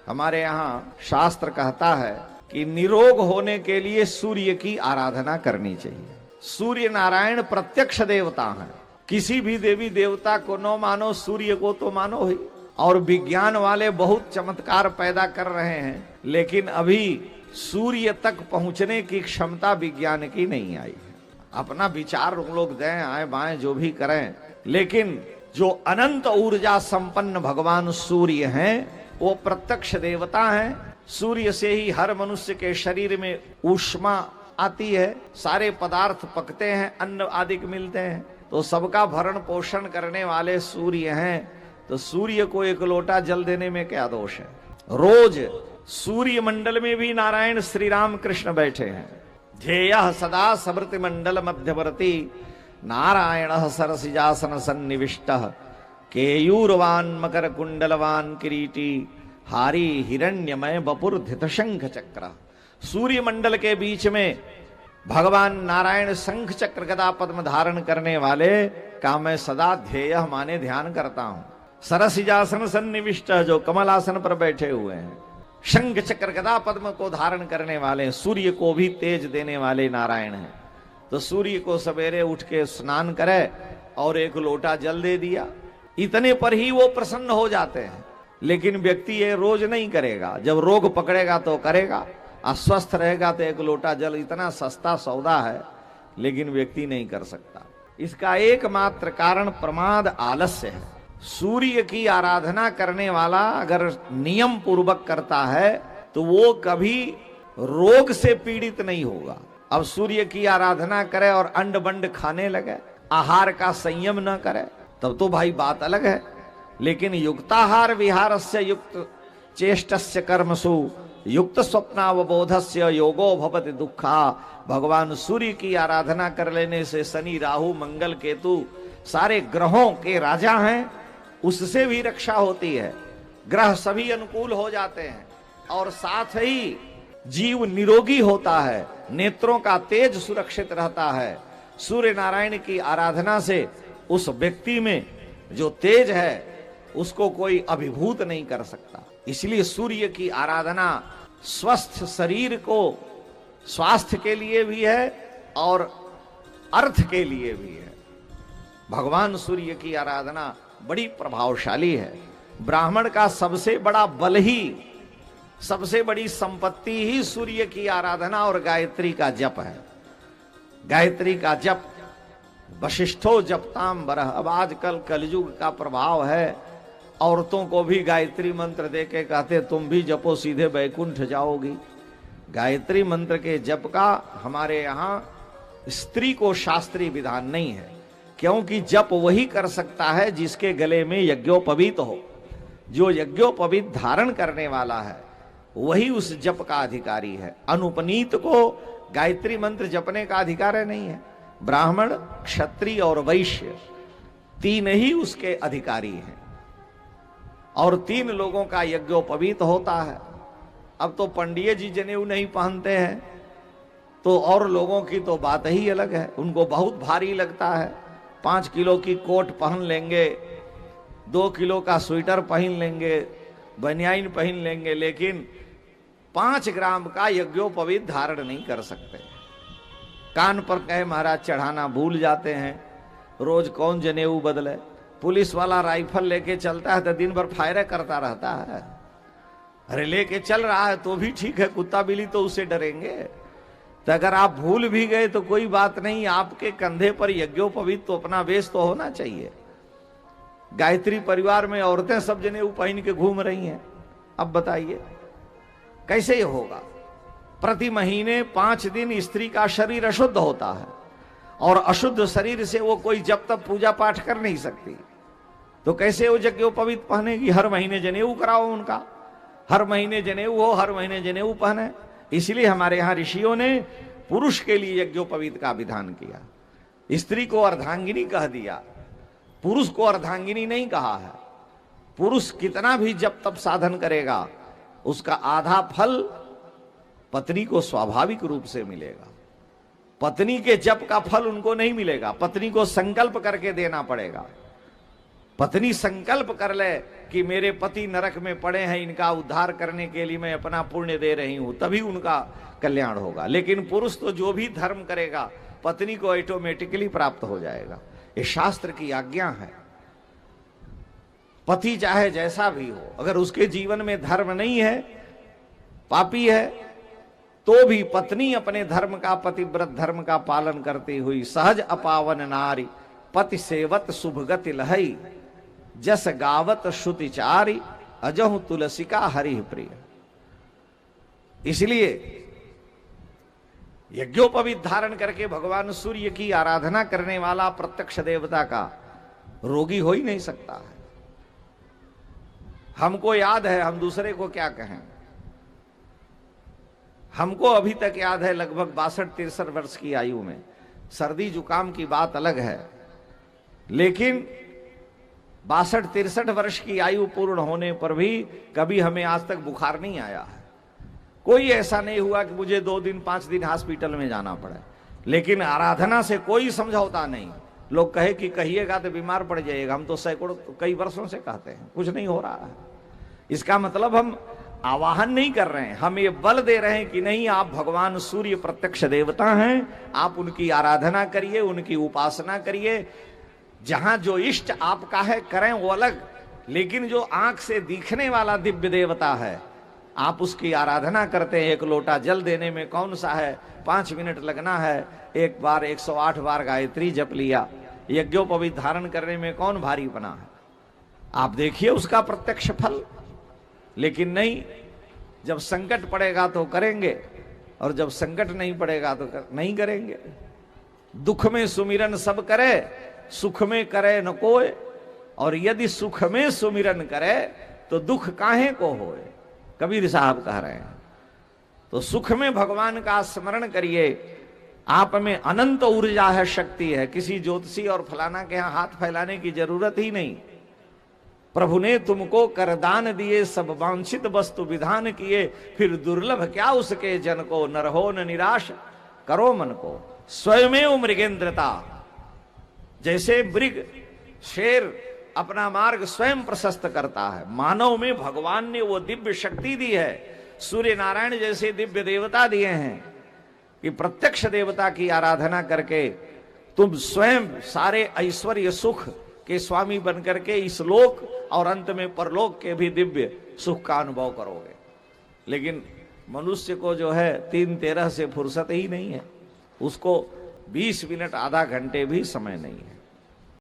हमारे यहाँ शास्त्र कहता है कि निरोग होने के लिए सूर्य की आराधना करनी चाहिए। सूर्य नारायण प्रत्यक्ष देवता हैं। किसी भी देवी देवता को न मानो, सूर्य को तो मानो ही। और विज्ञान वाले बहुत चमत्कार पैदा कर रहे हैं, लेकिन अभी सूर्य तक पहुंचने की क्षमता विज्ञान की नहीं आई है। अपना विचार लोग दें, आए बाएं जो भी करें, लेकिन जो अनंत ऊर्जा संपन्न भगवान सूर्य हैं, वो प्रत्यक्ष देवता हैं। सूर्य से ही हर मनुष्य के शरीर में ऊष्मा आती है, सारे पदार्थ पकते हैं, अन्न आदि मिलते हैं, तो सबका भरण पोषण करने वाले सूर्य हैं। तो सूर्य को एक लोटा जल देने में क्या दोष है? रोज सूर्य मंडल में भी नारायण श्री राम कृष्ण बैठे हैं। ध्येयः सदा समृति मंडल मध्यवर्ती नारायण सरसिजासन सन्निविष्टः केयूरवान मकर कुंडलवान किरीटी हारी हिरण्यमय बपुर धित शंख चक्र। सूर्य मंडल के बीच में भगवान नारायण शंख चक्र गदा पद्म धारण करने वाले का मैं सदा ध्येय माने ध्यान करता हूं। सरसिजासन सन्निविष्ट, जो कमलासन पर बैठे हुए हैं, शंख चक्र गदा पद्म को धारण करने वाले, सूर्य को भी तेज देने वाले नारायण हैं। तो सूर्य को सवेरे उठ के स्नान करे और एक लोटा जल दे दिया, इतने पर ही वो प्रसन्न हो जाते हैं। लेकिन व्यक्ति ये रोज नहीं करेगा, जब रोग पकड़ेगा तो करेगा, अस्वस्थ रहेगा तो एक लोटा जल, इतना सस्ता सौदा है, लेकिन व्यक्ति नहीं कर सकता। इसका एकमात्र कारण प्रमाद, आलस्य है। सूर्य की आराधना करने वाला अगर नियम पूर्वक करता है तो वो कभी रोग से पीड़ित नहीं होगा। अब सूर्य की आराधना करे और अंड बंड खाने लगे, आहार का संयम न करे, तब तो भाई बात अलग है। लेकिन युक्ताहार विहारस्य युक्त चेष्टस्य कर्मसु युक्त स्वप्नावबोधस्य योगो भवति दुखा। भगवान सूर्य की आराधना कर लेने से शनि राहु मंगल केतु सारे ग्रहों के राजा हैं, उससे भी रक्षा होती है। ग्रह सभी अनुकूल हो जाते हैं और साथ ही जीव निरोगी होता है, नेत्रों का तेज सुरक्षित रहता है। सूर्य नारायण की आराधना से उस व्यक्ति में जो तेज है उसको कोई अभिभूत नहीं कर सकता। इसलिए सूर्य की आराधना स्वस्थ शरीर को स्वास्थ्य के लिए भी है और अर्थ के लिए भी है। भगवान सूर्य की आराधना बड़ी प्रभावशाली है। ब्राह्मण का सबसे बड़ा बल ही, सबसे बड़ी संपत्ति ही सूर्य की आराधना और गायत्री का जप है। गायत्री का जप, वशिष्ठो जपताम बरह। अब आजकल कलयुग का प्रभाव है, औरतों को भी गायत्री मंत्र देके कहते तुम भी जपो सीधे बैकुंठ जाओगी। गायत्री मंत्र के जप का हमारे यहाँ स्त्री को शास्त्रीय विधान नहीं है, क्योंकि जप वही कर सकता है जिसके गले में यज्ञोपवीत हो। जो यज्ञोपवीत धारण करने वाला है वही उस जप का अधिकारी है। अनुपनीत को गायत्री मंत्र जपने का अधिकार नहीं है। ब्राह्मण, क्षत्रिय और वैश्य तीन ही उसके अधिकारी हैं और तीन लोगों का यज्ञोपवीत होता है। अब तो पंडित जी जनेऊ नहीं पहनते हैं तो और लोगों की तो बात ही अलग है, उनको बहुत भारी लगता है। 5 किलो की कोट पहन लेंगे, 2 किलो का स्वेटर पहन लेंगे, बनियाइन पहन लेंगे, लेकिन 5 ग्राम का यज्ञोपवीत धारण नहीं कर सकते। कान पर कहे महाराज चढ़ाना भूल जाते हैं। रोज कौन जनेऊ बदले? पुलिस वाला राइफल लेके चलता है तो दिन भर फायर करता रहता है। अरे लेके चल रहा है तो भी ठीक है, कुत्ता बिल्ली तो उससे डरेंगे। तो अगर आप भूल भी गए तो कोई बात नहीं, आपके कंधे पर यज्ञोपवीत तो अपना वेश तो होना चाहिए। गायत्री परिवार में औरतें सब जनेऊ पहन के घूम रही हैं, अब बताइए कैसे ये होगा? प्रति महीने 5 दिन स्त्री का शरीर अशुद्ध होता है और अशुद्ध शरीर से वो कोई जब तक पूजा पाठ कर नहीं सकती, तो कैसे वो यज्ञोपवीत पहनेगी? हर महीने जनेऊ कराओ उनका, हर महीने जनेऊ हो, हर महीने जनेऊ पहने। इसलिए हमारे यहाँ ऋषियों ने पुरुष के लिए यज्ञोपवीत का विधान किया। स्त्री को अर्धांगिनी कह दिया, पुरुष को अर्धांगिनी नहीं कहा है। पुरुष कितना भी जप तप साधन करेगा उसका आधा फल पत्नी को स्वाभाविक रूप से मिलेगा। पत्नी के जप का फल उनको नहीं मिलेगा, पत्नी को संकल्प करके देना पड़ेगा। पत्नी संकल्प कर ले कि मेरे पति नरक में पड़े हैं, इनका उद्धार करने के लिए मैं अपना पुण्य दे रही हूं, तभी उनका कल्याण होगा। लेकिन पुरुष तो जो भी धर्म करेगा पत्नी को ऑटोमेटिकली प्राप्त हो जाएगा। ये शास्त्र की आज्ञा है। पति चाहे जैसा भी हो, अगर उसके जीवन में धर्म नहीं है, पापी है, तो भी पत्नी अपने धर्म का, पतिव्रत धर्म का पालन करती हुई सहज अपावन नारी पति सेवत शुभ गति लहई जस गावत श्रुतिचारी अजहु तुलसिका हरि प्रिय। इसलिए यज्ञोपवीत धारण करके भगवान सूर्य की आराधना करने वाला प्रत्यक्ष देवता का रोगी हो ही नहीं सकता है। हमको याद है, हम दूसरे को क्या कहें, हमको अभी तक याद है लगभग 62-63 वर्ष की आयु में, सर्दी जुकाम की बात अलग है, लेकिन 62-63 वर्ष की आयु पूर्ण होने पर भी कभी हमें आज तक बुखार नहीं आया है। कोई ऐसा नहीं हुआ कि मुझे 2 दिन 5 दिन हॉस्पिटल में जाना पड़े। लेकिन आराधना से कोई समझौता नहीं। लोग कहे कि कहिएगा तो बीमार पड़ जाइएगा, हम तो सैकड़ों कई वर्षों से कहते हैं, कुछ नहीं हो रहा है। इसका मतलब हम आवाहन नहीं कर रहे हैं, हम ये बल दे रहे हैं कि नहीं, आप भगवान सूर्य प्रत्यक्ष देवता हैं, आप उनकी आराधना करिए, उनकी उपासना करिए। जहां जो इष्ट आपका है करें वो अलग, लेकिन जो आंख से दिखने वाला दिव्य देवता है आप उसकी आराधना करते हैं। 1 लोटा जल देने में कौन सा है, 5 मिनट लगना है, एक बार 108 बार गायत्री जप लिया, यज्ञोपवीत धारण करने में कौन भारी बना है। आप देखिए उसका प्रत्यक्ष फल। लेकिन नहीं, जब संकट पड़ेगा तो करेंगे और जब संकट नहीं पड़ेगा तो नहीं करेंगे। दुख में सुमिरन सब करे, सुख में करे न कोय, और यदि सुख में सुमिरन करे तो दुख काहे को होए, कबीर साहब कह रहे हैं। तो सुख में भगवान का स्मरण करिए। आप में अनंत ऊर्जा है, शक्ति है, किसी ज्योतिषी और फलाना के यहां हाथ फैलाने की जरूरत ही नहीं। प्रभु ने तुमको करदान दिए, सब वांछित वस्तु विधान किए, फिर दुर्लभ क्या उसके जन को, नर हो न निराश करो मन को। स्वयमेव मृगेंद्रता, जैसे मृग शेर अपना मार्ग स्वयं प्रशस्त करता है, मानव में भगवान ने वो दिव्य शक्ति दी है, सूर्य नारायण जैसे दिव्य देवता दिए हैं कि प्रत्यक्ष देवता की आराधना करके तुम स्वयं सारे ऐश्वर्य सुख के स्वामी बनकर के इस लोक और अंत में परलोक के भी दिव्य सुख का अनुभव करोगे। लेकिन मनुष्य को जो है 3-13 से फुर्सत ही नहीं है, उसको 20 मिनट आधा घंटे भी समय नहीं है।